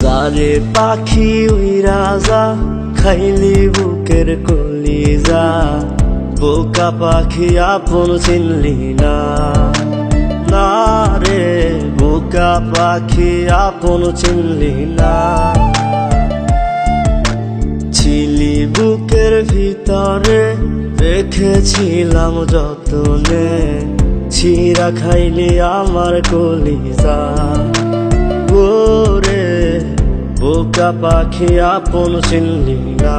যারে পাখি উইরা যা খাইলি বুকের কলিজা, বোকা পাখি আপন চিনলি না। না রে বোকা পাখি আপন চিনলি না। ছিলি বুকের ভিতরে রেখেছিলাম যতনে, ছিঁড়া খাইলি আমার কলিজা। ওরে বোকা পাখি আপন চিনলি না।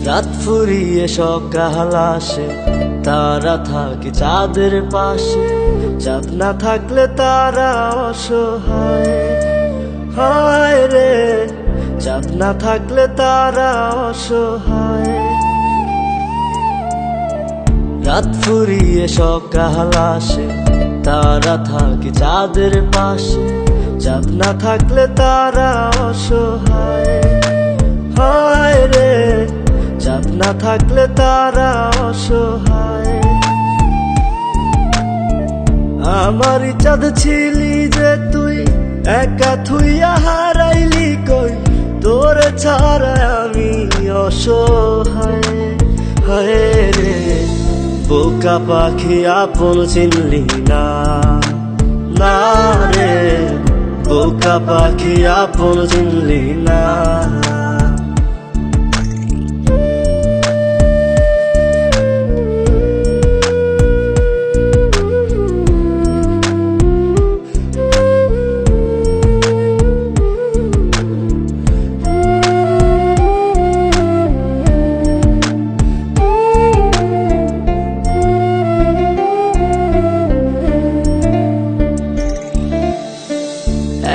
রাত ফুরিয়ে সকাল আসে, তারা থাকে চাঁদের পাশে। চাঁদ না থাকলে তারা অসহায়, হায় রে চাঁদ না থাকলে তারা অসহায়। রাত ফুরিয়ে সকাল আসে, তারা থাকে চাঁদের পাশে। চাঁদ না থাকলে তারা অসহায়, হায় রে চাঁদ না থাকলে তারা অসহায়। আমারই চাঁদ ছিলি যে তুই, একা থুইয়া হারাইলি কই। তোরে ছাড়া আমি অসহায়, হায় রে বোকা পাখি আপন চিনলি না। না রে বোকা পাখি আপন চিনলি না।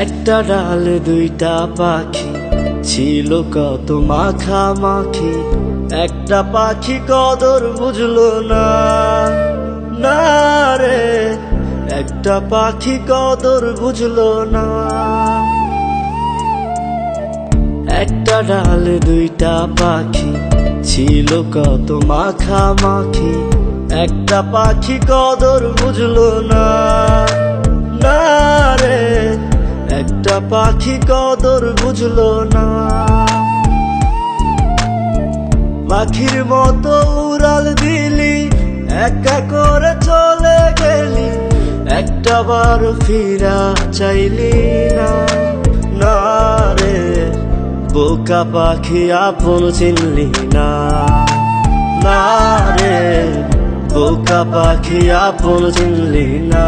একটা ডালে দুইটা পাখি, ছিল কত মাখামাখি। একটা পাখি কদর বুঝলো না। না রে একটা পাখি কদর বুঝলো না। একটা ডালে দুইটা পাখি, ছিল কত মাখামাখি। একটা পাখি কদর বুঝলো না। না রে একটা পাখি কদর বুঝলো না। পাখির মতো উড়াল দিলি, একা করে চলে গেলি। একটা বার ফিরা চাইলি না। না রে বোকা পাখি আপন চিনলি না। না রে বোকা পাখি আপন চিনলি না।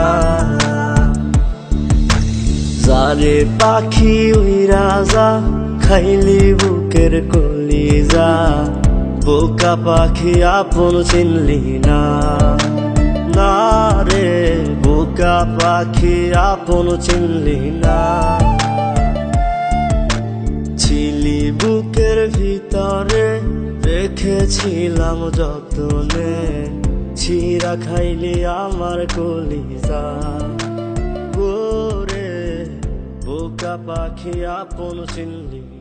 যারে পাখি উইরা যা খাইলি বুকের কলিজা, বোকা পাখি আপন চিনলি না। না রে বোকা পাখি আপন চিনলি না। ছিলি বুকের ভিতরে রেখেছিলাম যতনে, ছিঁড়া খাইলি আমার কলিজা। ওরে বোকা পাখি আপন চিনলি।